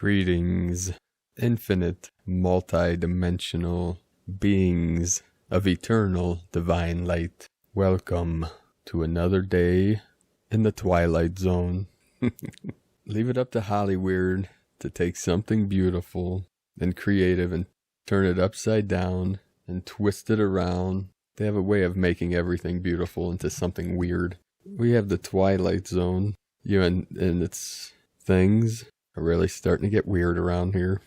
Greetings, infinite, multi-dimensional beings of eternal divine light. Welcome to another day in the Twilight Zone. Leave it up to Hollyweird to take something beautiful and creative and turn it upside down and twist it around. They have a way of making everything beautiful into something weird. We have the Twilight Zone, and its things are really starting to get weird around here.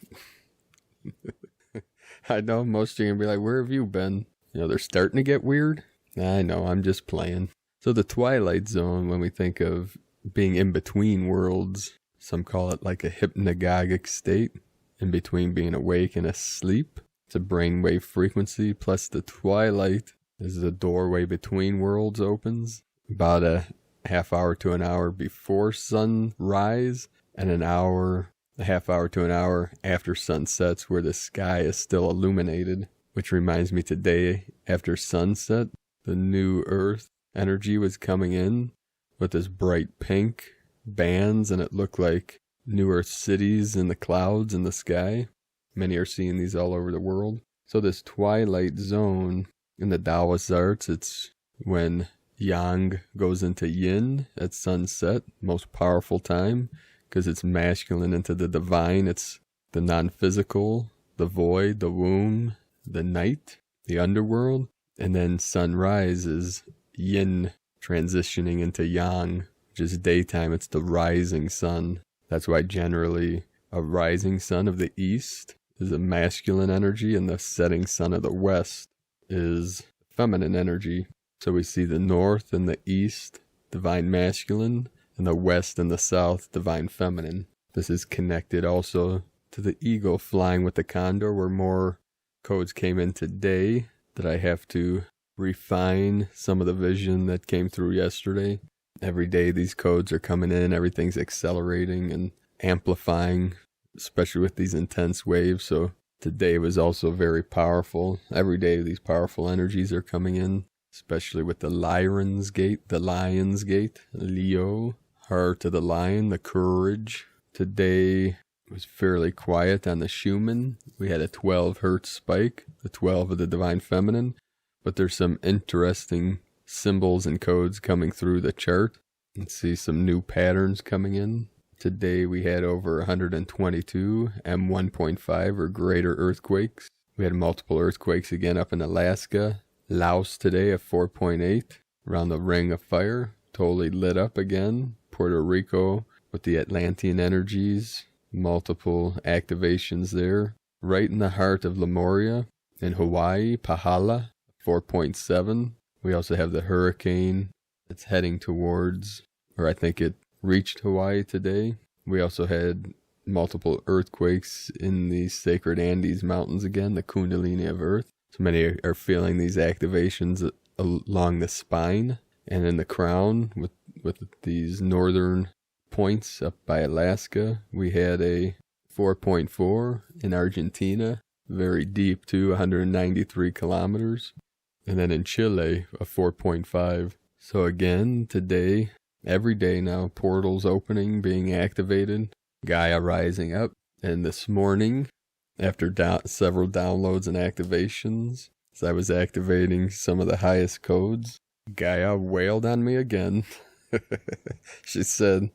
I know most of you are going to be like, where have you been? They're starting to get weird. I know, I'm just playing. So the Twilight Zone, when we think of being in between worlds, some call it like a hypnagogic state, in between being awake and asleep. It's a brainwave frequency, plus the twilight is the doorway between worlds opens, about a half hour to an hour before sunrise, and a half hour to an hour after sunsets, where the sky is still illuminated. Which reminds me, today, after sunset, the new earth energy was coming in with this bright pink bands, and it looked like new earth cities in the clouds in the sky. Many are seeing these all over the world. So this twilight zone in the Taoist arts, it's when yang goes into yin at sunset, most powerful time, because it's masculine into the divine. It's the non-physical, the void, the womb, the night, the underworld. And then sunrise is yin transitioning into yang, which is daytime. It's the rising sun. That's why generally a rising sun of the east is a masculine energy, and the setting sun of the west is feminine energy. So we see the north and the east, divine masculine, and the west and the south, divine feminine. This is connected also to the eagle flying with the condor, where more codes came in today that I have to refine some of the vision that came through yesterday. Every day these codes are coming in, everything's accelerating and amplifying, especially with these intense waves. So today was also very powerful. Every day these powerful energies are coming in, especially with the Lion's Gate, Leo, heart of the lion, the courage. Today was fairly quiet on the Schumann. We had a 12 hertz spike, the 12 of the divine feminine, but there's some interesting symbols and codes coming through the chart. Let's see some new patterns coming in. Today we had over 122 M1.5 or greater earthquakes. We had multiple earthquakes again up in Alaska. Laos today at 4.8 around the Ring of Fire, totally lit up again. Puerto Rico with the Atlantean energies, multiple activations there. Right in the heart of Lemuria in Hawaii, Pahala, 4.7. We also have the hurricane that's heading towards, or I think it reached Hawaii today. We also had multiple earthquakes in the sacred Andes Mountains again, the Kundalini of Earth. So many are feeling these activations along the spine and in the crown with these northern points up by Alaska. We had a 4.4 in Argentina, very deep too, 193 kilometers. And then in Chile, a 4.5. So again, today, every day now, portals opening, being activated, Gaia rising up. And this morning, after several downloads and activations, as I was activating some of the highest codes, Gaia wailed on me again. She said,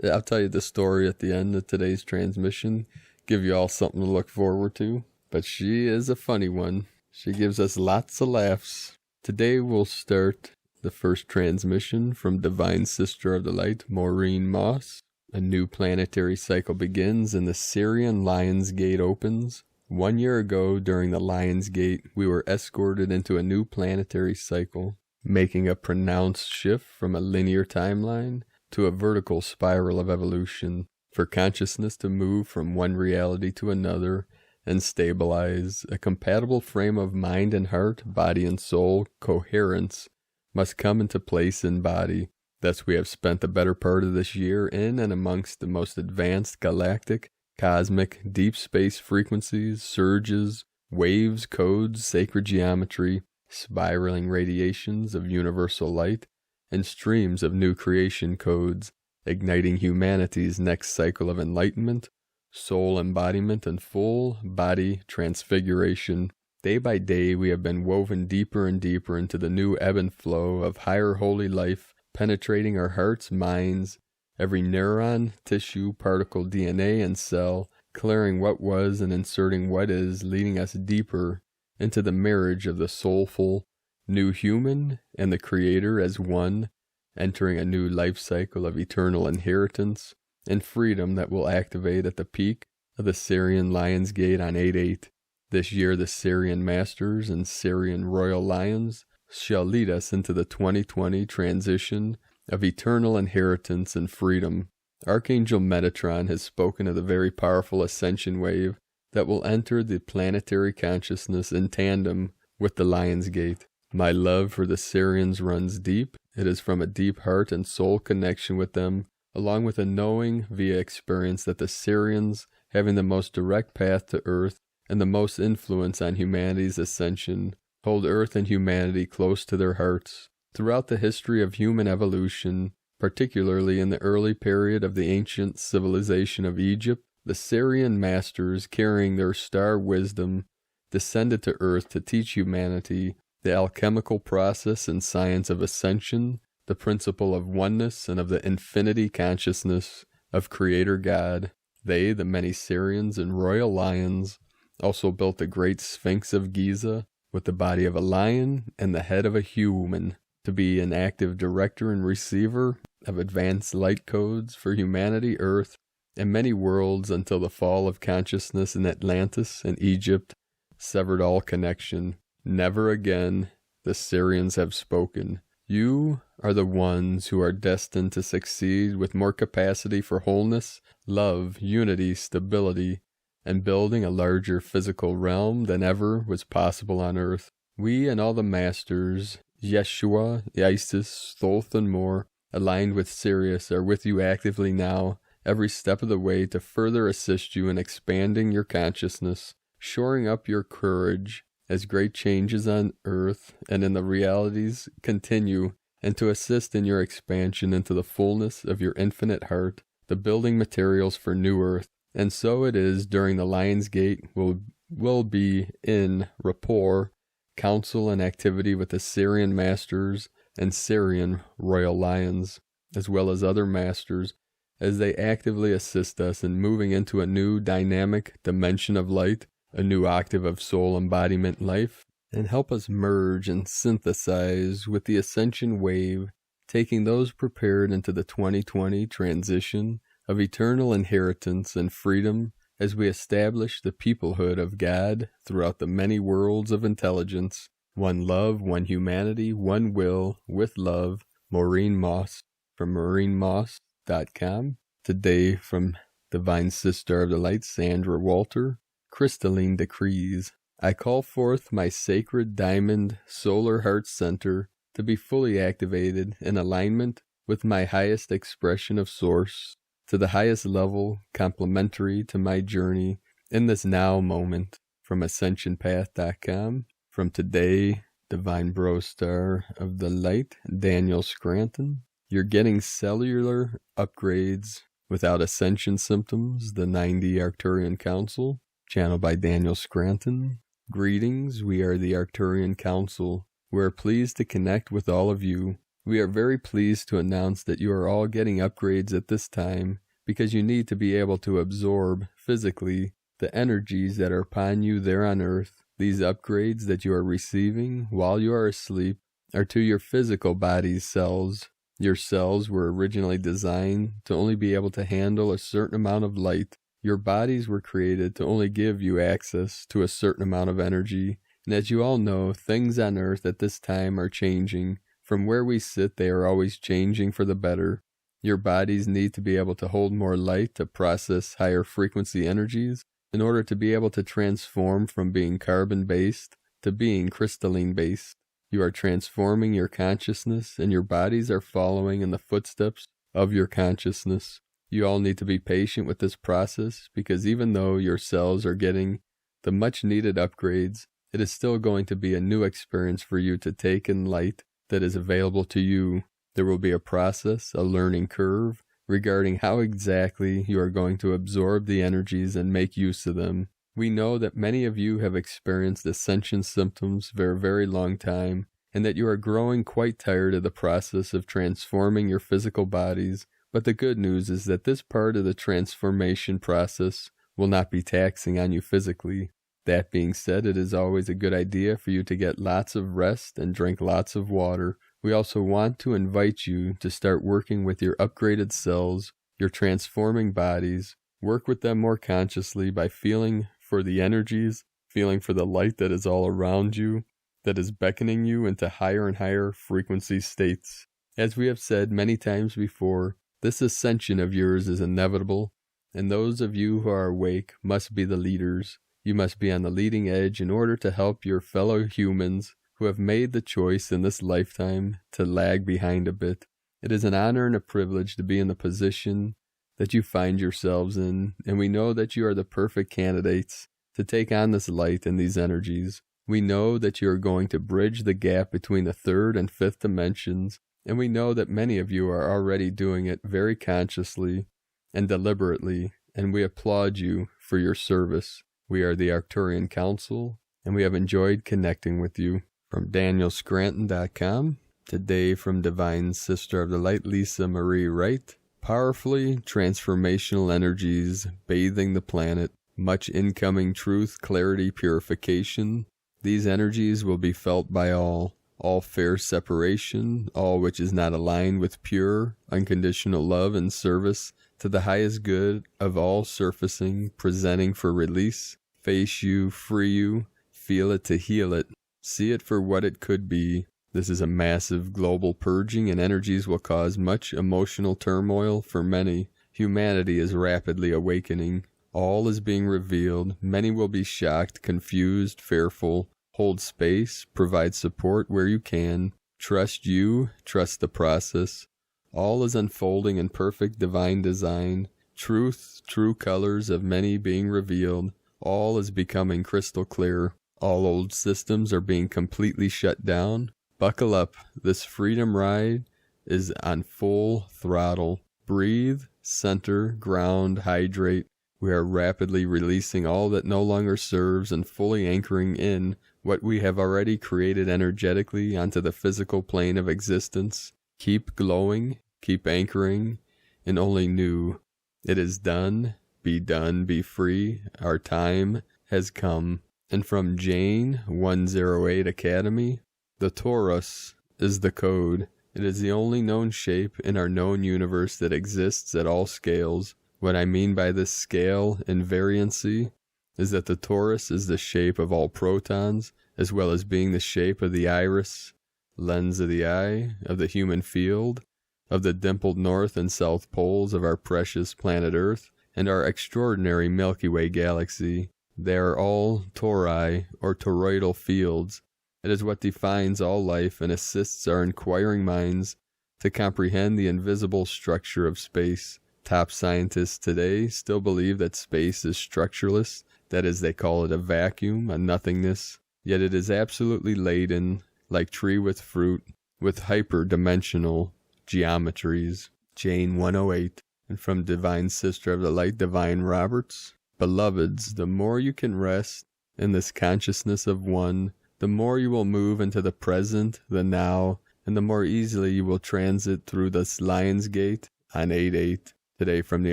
I'll tell you the story at the end of today's transmission, give you all something to look forward to. But she is a funny one. She gives us lots of laughs. Today we'll start the first transmission from Divine Sister of the Light, Maureen Moss. A new planetary cycle begins and the Sirian Lion's Gate opens. 1 year ago, during the Lion's Gate, we were escorted into a new planetary cycle, making a pronounced shift from a linear timeline to a vertical spiral of evolution, for consciousness to move from one reality to another and stabilize. A compatible frame of mind and heart, body and soul, coherence, must come into place in body. Thus we have spent the better part of this year in and amongst the most advanced galactic, cosmic, deep space frequencies, surges, waves, codes, sacred geometry, spiraling radiations of universal light, and streams of new creation codes, igniting humanity's next cycle of enlightenment, soul embodiment, and full body transfiguration. Day by day, we have been woven deeper and deeper into the new ebb and flow of higher holy life, penetrating our hearts, minds, every neuron, tissue, particle, DNA, and cell, clearing what was and inserting what is, leading us deeper into the marriage of the soulful new human and the Creator as one, entering a new life cycle of eternal inheritance and freedom that will activate at the peak of the Sirian Lion's Gate on 8/8. This year, the Sirian Masters and Sirian Royal Lions shall lead us into the 2020 transition of eternal inheritance and freedom. Archangel Metatron has spoken of the very powerful ascension wave that will enter the planetary consciousness in tandem with the Lion's Gate. My love for the Sirians runs deep. It is from a deep heart and soul connection with them, along with a knowing via experience that the Sirians, having the most direct path to Earth and the most influence on humanity's ascension, hold Earth and humanity close to their hearts. Throughout the history of human evolution, particularly in the early period of the ancient civilization of Egypt, the Sirian masters, carrying their star wisdom, descended to Earth to teach humanity the alchemical process and science of ascension, the principle of oneness and of the infinity consciousness of Creator God. They, the many Sirians and royal lions, also built the great Sphinx of Giza with the body of a lion and the head of a human to be an active director and receiver of advanced light codes for humanity, Earth, and many worlds until the fall of consciousness in Atlantis and Egypt severed all connection. Never again, the Sirians have spoken. You are the ones who are destined to succeed with more capacity for wholeness, love, unity, stability, and building a larger physical realm than ever was possible on Earth. We and all the masters, Yeshua, Isis, Thoth, and more, aligned with Sirius, are with you actively now, every step of the way to further assist you in expanding your consciousness, shoring up your courage as great changes on Earth and in the realities continue, and to assist in your expansion into the fullness of your infinite heart, the building materials for new Earth. And so it is during the Lion's Gate will be in rapport, counsel, and activity with the Sirian Masters and Sirian Royal Lions, as well as other Masters, as they actively assist us in moving into a new dynamic dimension of light, a new octave of soul embodiment life, and help us merge and synthesize with the ascension wave, taking those prepared into the 2020 transition of eternal inheritance and freedom as we establish the peoplehood of God throughout the many worlds of intelligence. One love, one humanity, one will, with love. Maureen Moss from maureenmoss.com. Today from Divine Sister of the Light, Sandra Walter. Crystalline decrees. I call forth my sacred diamond solar heart center to be fully activated in alignment with my highest expression of source, to the highest level complementary to my journey in this now moment. From ascensionpath.com. From today, Divine Bro Star of the Light, Daniel Scranton. You're getting cellular upgrades without ascension symptoms, the 90 Arcturian Council, channeled by Daniel Scranton. Greetings, we are the Arcturian Council. We are pleased to connect with all of you. We are very pleased to announce that you are all getting upgrades at this time because you need to be able to absorb physically the energies that are upon you there on Earth. These upgrades that you are receiving while you are asleep are to your physical body's cells. Your cells were originally designed to only be able to handle a certain amount of light. Your bodies were created to only give you access to a certain amount of energy. And as you all know, things on Earth at this time are changing. From where we sit, they are always changing for the better. Your bodies need to be able to hold more light to process higher frequency energies in order to be able to transform from being carbon-based to being crystalline-based. You are transforming your consciousness, and your bodies are following in the footsteps of your consciousness. You all need to be patient with this process, because even though your cells are getting the much-needed upgrades, it is still going to be a new experience for you to take in light that is available to you. There will be a process, a learning curve, regarding how exactly you are going to absorb the energies and make use of them. We know that many of you have experienced ascension symptoms for a very long time, and that you are growing quite tired of the process of transforming your physical bodies. But the good news is that this part of the transformation process will not be taxing on you physically. That being said, it is always a good idea for you to get lots of rest and drink lots of water. We also want to invite you to start working with your upgraded cells, your transforming bodies. Work with them more consciously by feeling for the energies, feeling for the light that is all around you, that is beckoning you into higher and higher frequency states. As we have said many times before, this ascension of yours is inevitable, and those of you who are awake must be the leaders. You must be on the leading edge in order to help your fellow humans who have made the choice in this lifetime to lag behind a bit. It is an honor and a privilege to be in the position that you find yourselves in, and we know that you are the perfect candidates to take on this light and these energies. We know that you are going to bridge the gap between the third and fifth dimensions, and we know that many of you are already doing it very consciously and deliberately, and we applaud you for your service. We are the Arcturian Council, and we have enjoyed connecting with you. From DanielScranton.com, today from Divine Sister of the Light, Lisa Marie Wright. Powerfully transformational energies bathing the planet, much incoming truth, clarity, purification. These energies will be felt by all fair separation, all which is not aligned with pure, unconditional love and service to the highest good of all surfacing, presenting for release. Face you, free you, feel it to heal it. See it for what it could be. This is a massive global purging, and energies will cause much emotional turmoil for many. Humanity is rapidly awakening. All is being revealed. Many will be shocked, confused, fearful. Hold space. Provide support where you can. Trust you. Trust the process. All is unfolding in perfect divine design. Truth, true colors of many being revealed. All is becoming crystal clear. All old systems are being completely shut down. Buckle up. This freedom ride is on full throttle. Breathe, center, ground, hydrate. We are rapidly releasing all that no longer serves and fully anchoring in what we have already created energetically onto the physical plane of existence. Keep glowing, keep anchoring, and only new. It is done, be free. Our time has come. And from Jane 108 Academy, the torus is the code. It is the only known shape in our known universe that exists at all scales. What I mean by this scale invariancy is that the torus is the shape of all protons, as well as being the shape of the iris, lens of the eye, of the human field, of the dimpled north and south poles of our precious planet Earth, and our extraordinary Milky Way galaxy. They are all tori, or toroidal fields. It is what defines all life and assists our inquiring minds to comprehend the invisible structure of space. Top scientists today still believe that space is structureless, that is, they call it a vacuum, a nothingness, yet it is absolutely laden, like tree with fruit, with hyperdimensional geometries. Jane 108, and from Divine Sister of the Light, Divine Roberts. Beloveds, the more you can rest in this consciousness of one, the more you will move into the present, the now, and the more easily you will transit through this Lion's Gate on 8/8. Today from the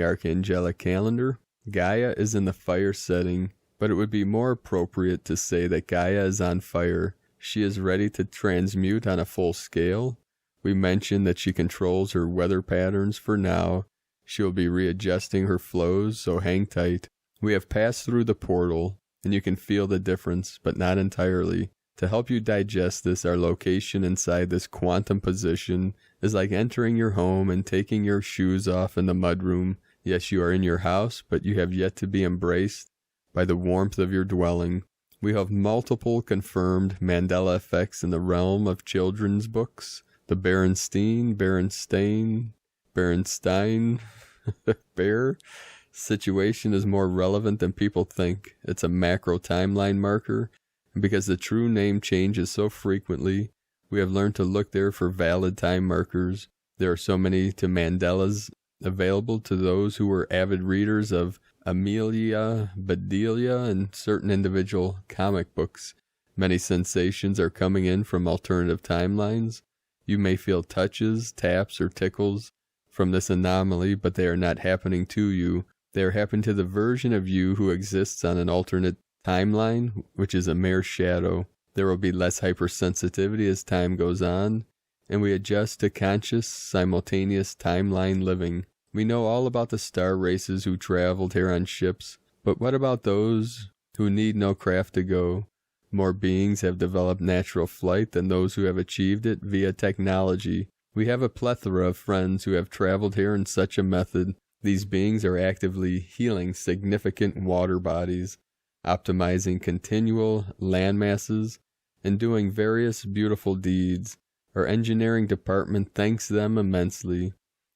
Archangelic Calendar, Gaia is in the fire setting, but it would be more appropriate to say that Gaia is on fire. She is ready to transmute on a full scale. We mentioned that she controls her weather patterns for now. She will be readjusting her flows, so hang tight. We have passed through the portal, and you can feel the difference, but not entirely. To help you digest this, our location inside this quantum position is like entering your home and taking your shoes off in the mudroom. Yes, you are in your house, but you have yet to be embraced by the warmth of your dwelling. We have multiple confirmed Mandela effects in the realm of children's books. The Bear situation is more relevant than people think. It's a macro timeline marker, and because the true name changes so frequently, we have learned to look there for valid time markers. There are so many to Mandela's available to those who were avid readers of Amelia Bedelia and certain individual comic books. Many sensations are coming in from alternative timelines. You may feel touches, taps, or tickles from this anomaly, but they are not happening to you. They are happening to the version of you who exists on an alternate timeline, which is a mere shadow. There will be less hypersensitivity as time goes on, and we adjust to conscious, simultaneous timeline living. We know all about the star races who traveled here on ships, but what about those who need no craft to go? More beings have developed natural flight than those who have achieved it via technology. We have a plethora of friends who have traveled here in such a method. These beings are actively healing significant water bodies, optimizing continual land masses, and doing various beautiful deeds. Our engineering department thanks them immensely.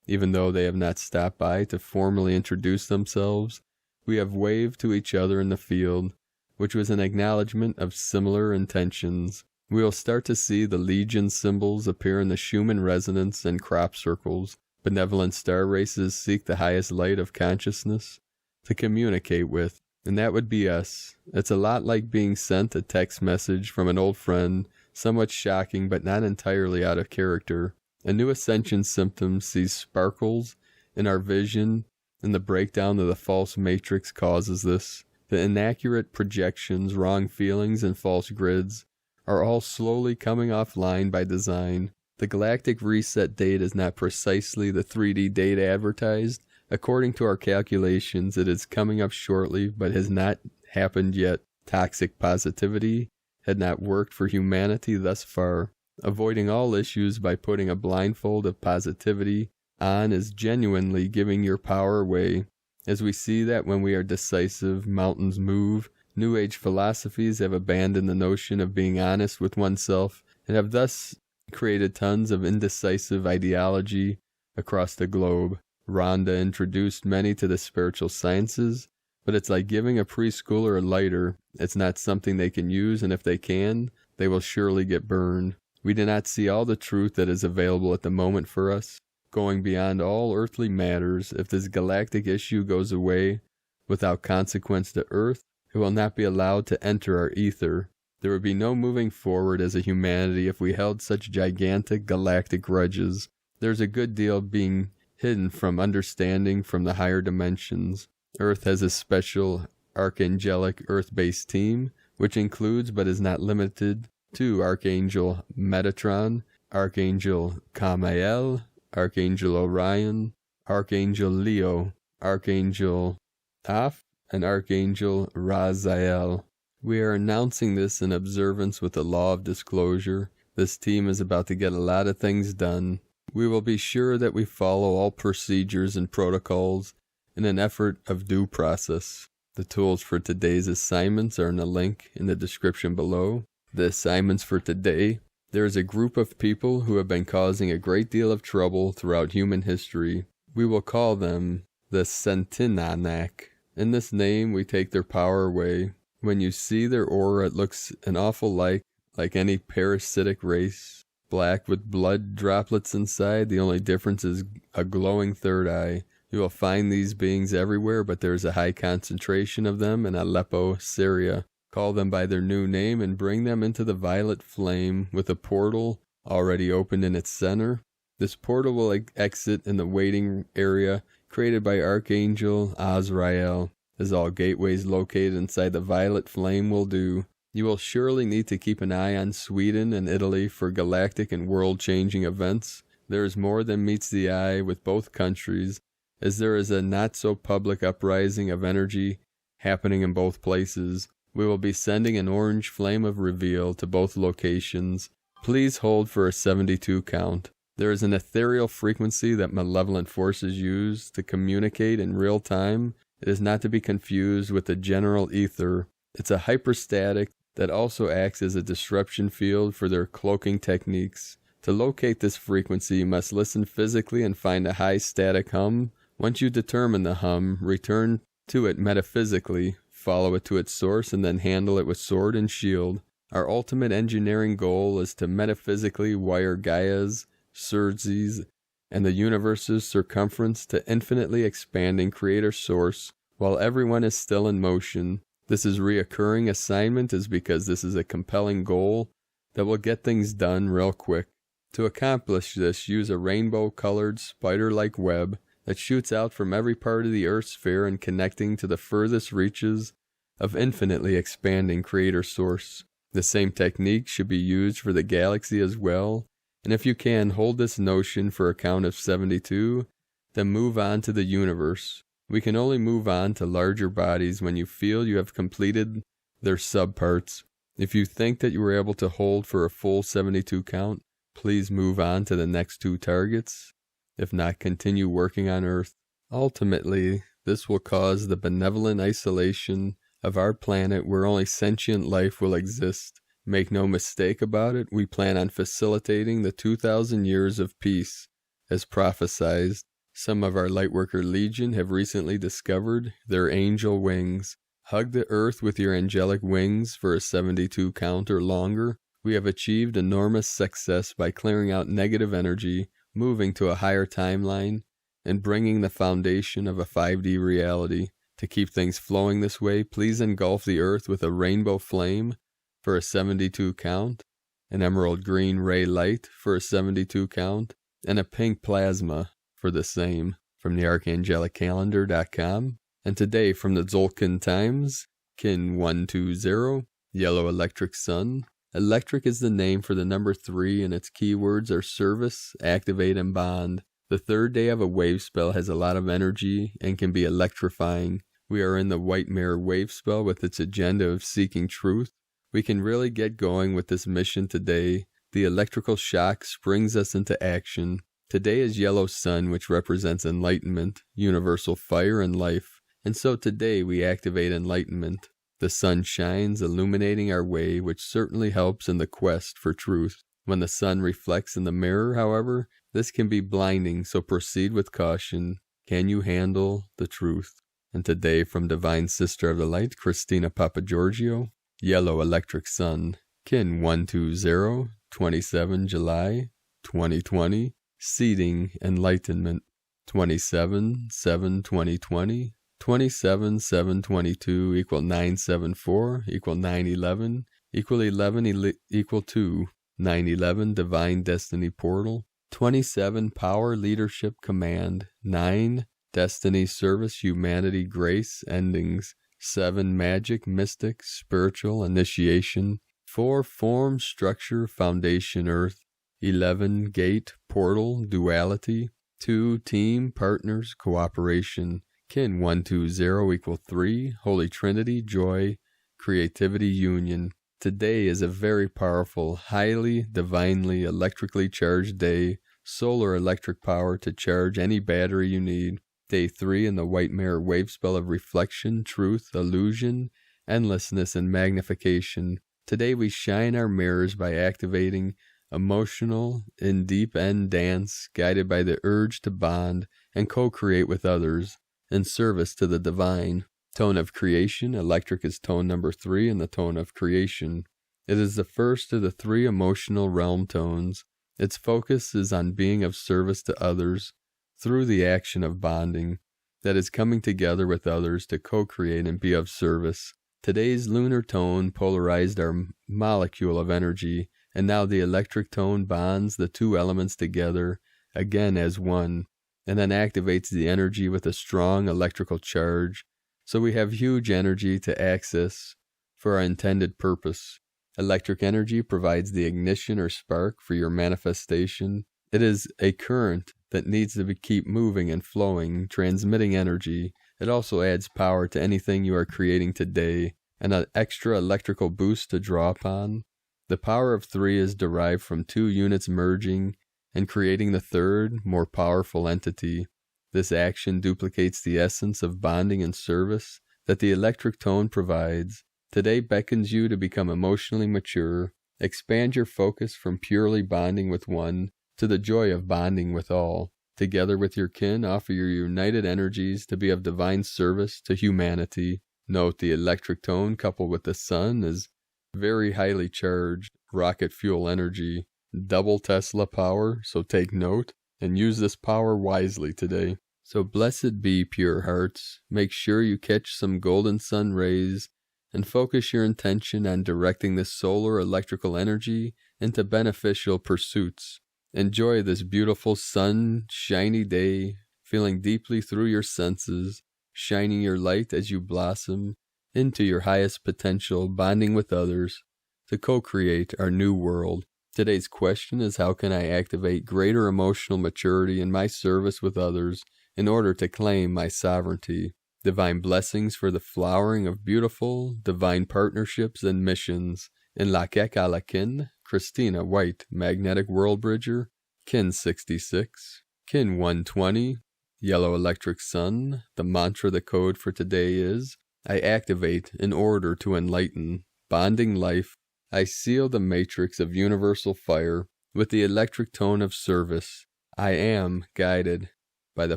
Even though they have not stopped by to formally introduce themselves, we have waved to each other in the field, which was an acknowledgement of similar intentions. We will start to see the Legion symbols appear in the Schumann resonance and crop circles. Benevolent star races seek the highest light of consciousness to communicate with, and that would be us. It's a lot like being sent a text message from an old friend, somewhat shocking but not entirely out of character. A new ascension symptom sees sparkles in our vision, and the breakdown of the false matrix causes this. The inaccurate projections, wrong feelings, and false grids are all slowly coming offline by design. The galactic reset date is not precisely the 3D date advertised. According to our calculations, it is coming up shortly, but has not happened yet. Toxic positivity had not worked for humanity thus far. Avoiding all issues by putting a blindfold of positivity on is genuinely giving your power away. As we see that when we are decisive, mountains move. New Age philosophies have abandoned the notion of being honest with oneself and have thus created tons of indecisive ideology across the globe. Rhonda introduced many to the spiritual sciences, but it's like giving a preschooler a lighter. It's not something they can use, and if they can, they will surely get burned. We do not see all the truth that is available at the moment for us. Going beyond all earthly matters, if this galactic issue goes away without consequence to Earth, it will not be allowed to enter our ether. There would be no moving forward as a humanity if we held such gigantic galactic grudges. There's a good deal being hidden from understanding from the higher dimensions. Earth has a special archangelic Earth-based team, which includes but is not limited to Archangel Metatron, Archangel Kamael, Archangel Orion, Archangel Leo, Archangel Toph, and Archangel Raziel. We are announcing this in observance with the law of disclosure. This team is about to get a lot of things done. We will be sure that we follow all procedures and protocols in an effort of due process. The tools for today's assignments are in a link in the description below. The assignments for today: there is a group of people who have been causing a great deal of trouble throughout human history. We will call them the Sentinanak. In this name, we take their power away. When you see their aura, it looks an awful like any parasitic race. Black with blood droplets inside. The only difference is a glowing third eye. You will find these beings everywhere, but there is a high concentration of them in Aleppo, Syria. Call them by their new name and bring them into the violet flame with a portal already opened in its center. This portal will exit in the waiting area created by Archangel Azrael, as all gateways located inside the violet flame will do. You will surely need to keep an eye on Sweden and Italy for galactic and world-changing events. There is more than meets the eye with both countries, as there is a not-so-public uprising of energy happening in both places. We will be sending an orange flame of reveal to both locations. Please hold for a 72 count. There is an ethereal frequency that malevolent forces use to communicate in real time. It is not to be confused with the general ether. It's a hyperstatic that also acts as a disruption field for their cloaking techniques. To locate this frequency, you must listen physically and find a high static hum. Once you determine the hum, return to it metaphysically. Follow it to its source, and then handle it with sword and shield. Our ultimate engineering goal is to metaphysically wire Gaia's, Surzi's, and the universe's circumference to infinitely expanding creator source while everyone is still in motion. This is reoccurring assignment is because this is a compelling goal that will get things done real quick. To accomplish this, use a rainbow-colored spider-like web that shoots out from every part of the Earth's sphere and connecting to the furthest reaches of infinitely expanding creator source. The same technique should be used for the galaxy as well, and if you can, hold this notion for a count of 72, then move on to the universe. We can only move on to larger bodies when you feel you have completed their subparts. If you think that you were able to hold for a full 72 count, please move on to the next 2 targets. If not, continue working on Earth. Ultimately, this will cause the benevolent isolation of our planet where only sentient life will exist. Make no mistake about it, we plan on facilitating the 2,000 years of peace, as prophesied. Some of our Lightworker Legion have recently discovered their angel wings. Hug the earth with your angelic wings for a 72 count or longer. We have achieved enormous success by clearing out negative energy, moving to a higher timeline, and bringing the foundation of a 5D reality. To keep things flowing this way, please engulf the earth with a rainbow flame for a 72 count, an emerald green ray light for a 72 count, and a pink plasma for the same. From the archangeliccalendar.com. And today from the Tzolk'in Times, Kin 120, Yellow Electric Sun. Electric is the name for the number 3, and its keywords are service, activate, and bond. The third day of a wave spell has a lot of energy and can be electrifying. We are in the White Mirror wave spell with its agenda of seeking truth. We can really get going with this mission today. The electrical shock springs us into action. Today is Yellow Sun, which represents enlightenment, universal fire, and life. And so today we activate enlightenment. The sun shines, illuminating our way, which certainly helps in the quest for truth. When the sun reflects in the mirror, however, this can be blinding, so proceed with caution. Can you handle the truth? And today from Divine Sister of the Light, Christina Papagiorgio, Yellow Electric Sun, Kin 120, 27 July 2020, Seeding Enlightenment, 27/7/2020, 27/7/22 equal 974 equal 911 equal 11 equal 2, 911 Divine Destiny Portal, 27 Power Leadership Command, 9 Destiny Service Humanity Grace Endings, 7 Magic Mystic Spiritual Initiation, 4 Form Structure Foundation Earth, 11 Gate Portal Duality, 2 Team Partners Cooperation, Kin 120 equal 3 Holy Trinity Joy Creativity Union. Today is a very powerful, highly divinely electrically charged day. Solar electric power to charge any battery you need. Day 3 in the White Mirror wave spell of reflection, truth, illusion, endlessness, and magnification. Today we shine our mirrors by activating emotional in deep end dance, guided by the urge to bond and co-create with others in service to the divine. Tone of creation. Electric is tone number 3 in the tone of creation. It is the first of the 3 emotional realm tones. Its focus is on being of service to others through the action of bonding, that is coming together with others to co-create and be of service. Today's lunar tone polarized our molecule of energy, and now the electric tone bonds the 2 elements together again as one, and then activates the energy with a strong electrical charge, so we have huge energy to access for our intended purpose. Electric energy provides the ignition or spark for your manifestation. It is a current that needs to keep moving and flowing, transmitting energy. It also adds power to anything you are creating today, and an extra electrical boost to draw upon. The power of 3 is derived from 2 units merging and creating the third, more powerful entity. This action duplicates the essence of bonding and service that the electric tone provides. Today beckons you to become emotionally mature. Expand your focus from purely bonding with one to the joy of bonding with all. Together with your kin, offer your united energies to be of divine service to humanity. Note the electric tone coupled with the sun is very highly charged, rocket fuel energy, double Tesla power, so take note. and use this power wisely today. So blessed be pure hearts. Make sure you catch some golden sun rays and focus your intention on directing this solar electrical energy into beneficial pursuits. Enjoy this beautiful shiny day, feeling deeply through your senses, shining your light as you blossom into your highest potential, bonding with others to co-create our new world. Today's question is, how can I activate greater emotional maturity in my service with others in order to claim my sovereignty? Divine blessings for the flowering of beautiful, divine partnerships and missions. In Lakek Alakin, Christina White, Magnetic World Bridger, Kin 66, Kin 120, Yellow Electric Sun. The mantra, the code for today is, I activate in order to enlighten, bonding life. I seal the matrix of universal fire with the electric tone of service. I am guided by the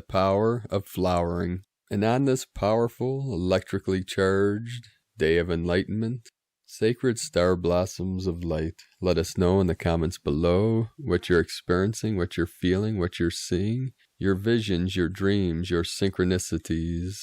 power of flowering. And on this powerful, electrically charged day of enlightenment, sacred star blossoms of light, let us know in the comments below what you're experiencing, what you're feeling, what you're seeing, your visions, your dreams, your synchronicities.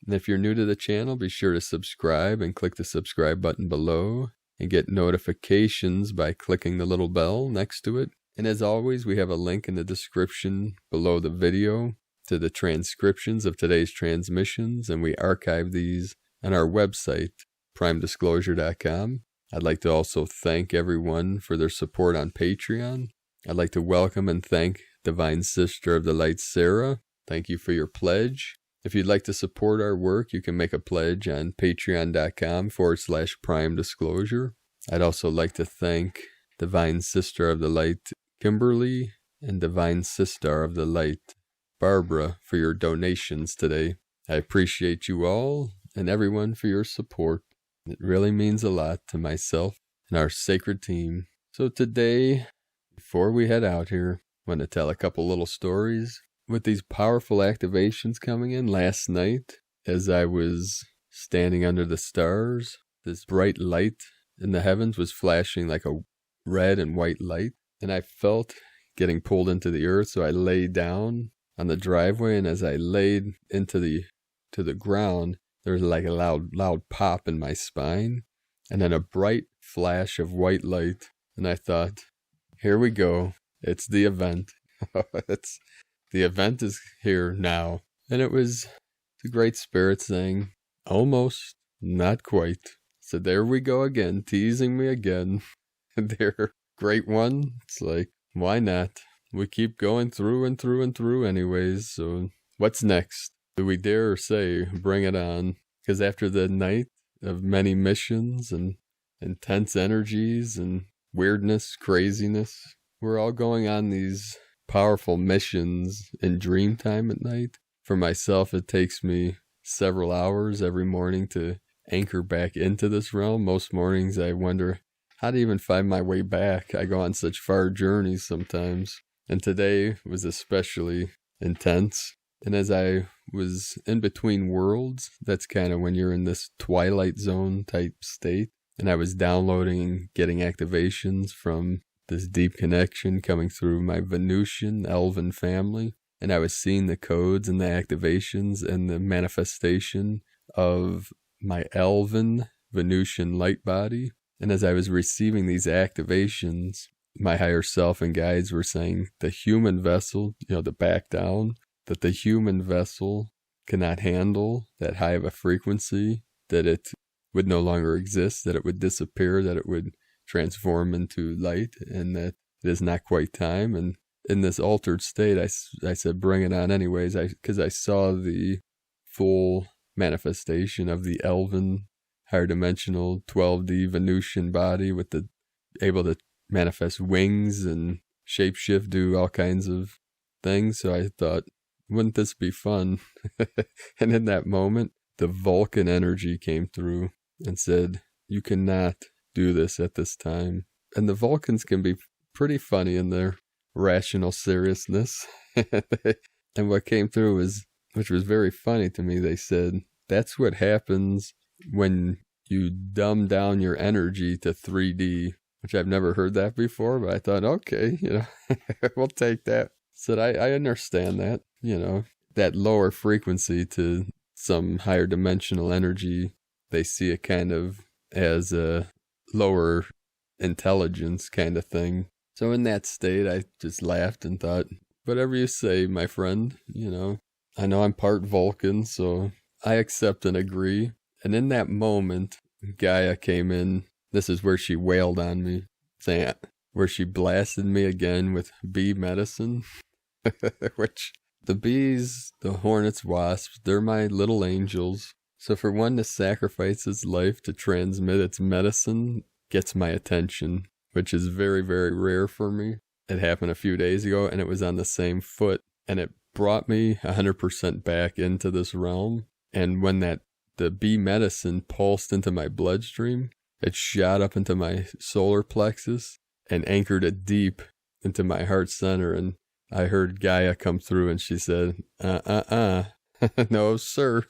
And if you're new to the channel, be sure to subscribe and click the subscribe button below and get notifications by clicking the little bell next to it. And as always, we have a link in the description below the video to the transcriptions of today's transmissions, and we archive these on our website, primedisclosure.com. I'd like to also thank everyone for their support on Patreon. I'd like to welcome and thank Divine Sister of the Light, Sarah. Thank you for your pledge. If you'd like to support our work, you can make a pledge on patreon.com/primedisclosure. I'd also like to thank Divine Sister of the Light, Kimberly, and Divine Sister of the Light, Barbara, for your donations today. I appreciate you all and everyone for your support. It really means a lot to myself and our sacred team. So today, before we head out here, I want to tell a couple little stories. With these powerful activations coming in last night, as I was standing under the stars, this bright light in the heavens was flashing like a red and white light, and I felt getting pulled into the earth, so I lay down on the driveway, and as I laid into the ground, there was like a loud pop in my spine, and then a bright flash of white light, and I thought, here we go, it's the event. The event is here now. And it was the Great Spirit saying, almost, not quite. So there we go again, teasing me again. There, Great One, it's like, why not? We keep going through and through and through anyways, so what's next? Do we dare say, bring it on? Because after the night of many missions and intense energies and weirdness, craziness, we're all going on these powerful missions in dream time at night. For myself, it takes me several hours every morning to anchor back into this realm. Most mornings I wonder how to even find my way back. I go on such far journeys sometimes. And today was especially intense. And as I was in between worlds, that's kind of when you're in this twilight zone type state. And I was downloading and getting activations from this deep connection coming through my Venusian elven family. And I was seeing the codes and the activations and the manifestation of my elven Venusian light body. And as I was receiving these activations, my higher self and guides were saying the human vessel, to back down, that the human vessel cannot handle that high of a frequency, that it would no longer exist, that it would disappear, that it would transform into light, and that it is not quite time. And in this altered state, I said, bring it on anyways, because I saw the full manifestation of the elven, higher dimensional 12D Venusian body with the able to manifest wings and shapeshift, do all kinds of things. So I thought, wouldn't this be fun? And in that moment, the Vulcan energy came through and said, you cannot do this at this time. And the Vulcans can be pretty funny in their rational seriousness. And what came through was, which was very funny to me, they said, that's what happens when you dumb down your energy to 3D, which I've never heard that before, but I thought, okay, we'll take that. Said, I understand that, that lower frequency to some higher dimensional energy, they see it kind of as a lower intelligence kind of thing. So in that state, I just laughed and thought, whatever you say, my friend, I know I'm part Vulcan, so I accept and agree. And in that moment, Gaia came in. This is where she wailed on me, saying, where she blasted me again with bee medicine, which the bees, the hornets, wasps, they're my little angels. So for one to sacrifice its life to transmit its medicine gets my attention, which is very, very rare for me. It happened a few days ago, and it was on the same foot, and it brought me 100% back into this realm. And when the bee medicine pulsed into my bloodstream, it shot up into my solar plexus and anchored it deep into my heart center. And I heard Gaia come through, and she said, no, sir,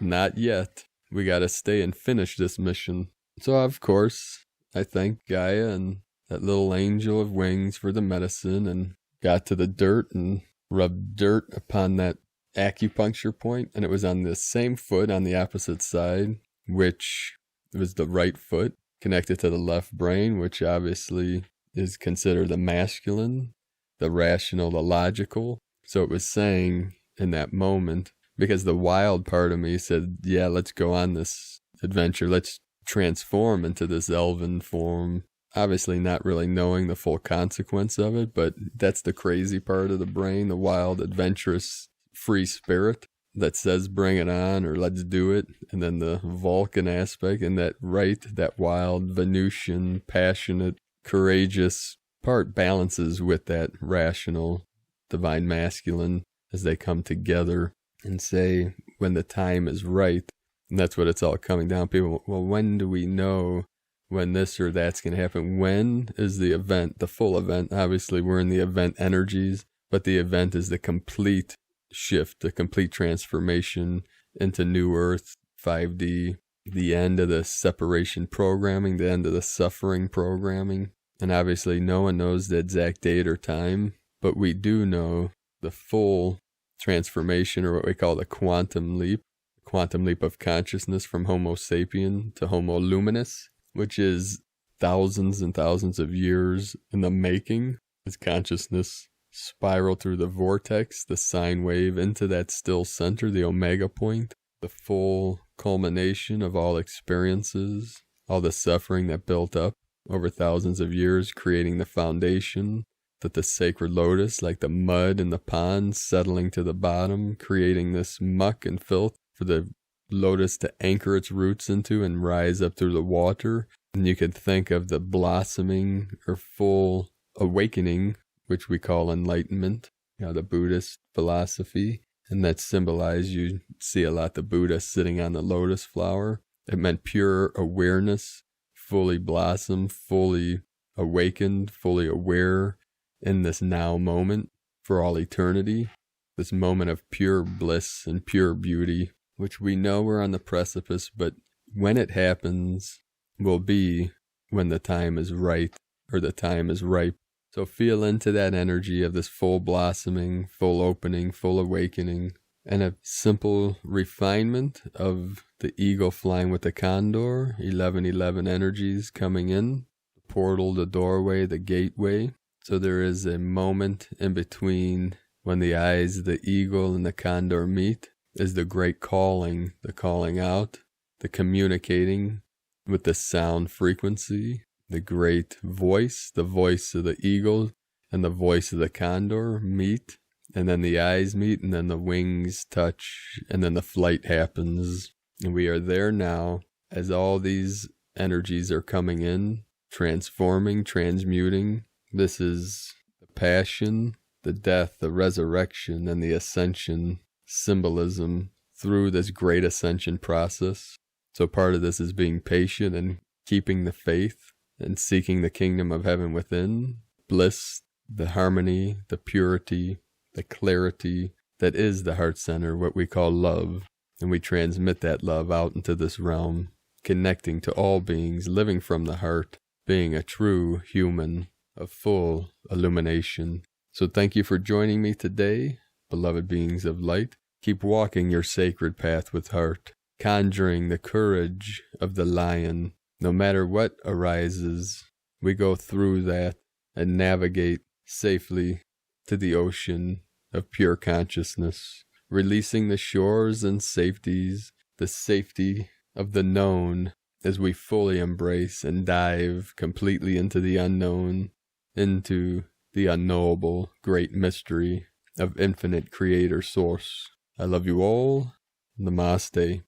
not yet. We got to stay and finish this mission. So, of course, I thanked Gaia and that little angel of wings for the medicine, and got to the dirt and rubbed dirt upon that acupuncture point, and it was on the same foot on the opposite side, which was the right foot, connected to the left brain, which obviously is considered the masculine, the rational, the logical. So it was saying in that moment, because the wild part of me said, yeah, let's go on this adventure, let's transform into this elven form, obviously not really knowing the full consequence of it, but that's the crazy part of the brain, the wild, adventurous, free spirit that says bring it on or let's do it. And then the Vulcan aspect and that wild, Venusian, passionate, courageous part balances with that rational, divine masculine as they come together and say when the time is right. And that's what it's all coming down. People, well, when do we know when this or that's going to happen? When is the event, the full event? Obviously, we're in the event energies, but the event is the complete shift, the complete transformation into New Earth, 5D, the end of the separation programming, the end of the suffering programming. And obviously, no one knows the exact date or time, but we do know the full transformation, or what we call the quantum leap of consciousness from Homo sapien to Homo luminous, which is thousands and thousands of years in the making as consciousness spiral through the vortex, the sine wave, into that still center, the omega point, the full culmination of all experiences, all the suffering that built up over thousands of years, creating the foundation, that the sacred lotus, like the mud in the pond, settling to the bottom, creating this muck and filth for the lotus to anchor its roots into and rise up through the water. And you could think of the blossoming or full awakening, which we call enlightenment, the Buddhist philosophy. And that symbolized, you see a lot the Buddha sitting on the lotus flower. It meant pure awareness, fully blossomed, fully awakened, fully aware in this now moment for all eternity. This moment of pure bliss and pure beauty, which we know we're on the precipice, but when it happens will be when the time is right or the time is ripe. So feel into that energy of this full blossoming, full opening, full awakening, and a simple refinement of the eagle flying with the condor, 1111 energies coming in, the portal, the doorway, the gateway. So there is a moment in between when the eyes, the eagle and the condor meet, is the great calling, the calling out, the communicating with the sound frequency, the great voice, the voice of the eagle and the voice of the condor meet, and then the eyes meet, and then the wings touch, and then the flight happens. And we are there now as all these energies are coming in, transforming, transmuting. This is the passion, the death, the resurrection, and the ascension symbolism through this great ascension process. So part of this is being patient and keeping the faith and seeking the kingdom of heaven within, bliss, the harmony, the purity, the clarity that is the heart center, what we call love. And we transmit that love out into this realm, connecting to all beings, living from the heart, being a true human of full illumination. So thank you for joining me today, beloved beings of light. Keep walking your sacred path with heart, conjuring the courage of the lion. No matter what arises, we go through that and navigate safely to the ocean of pure consciousness, releasing the shores and safeties, the safety of the known, as we fully embrace and dive completely into the unknown, into the unknowable great mystery of infinite creator source. I love you all. Namaste.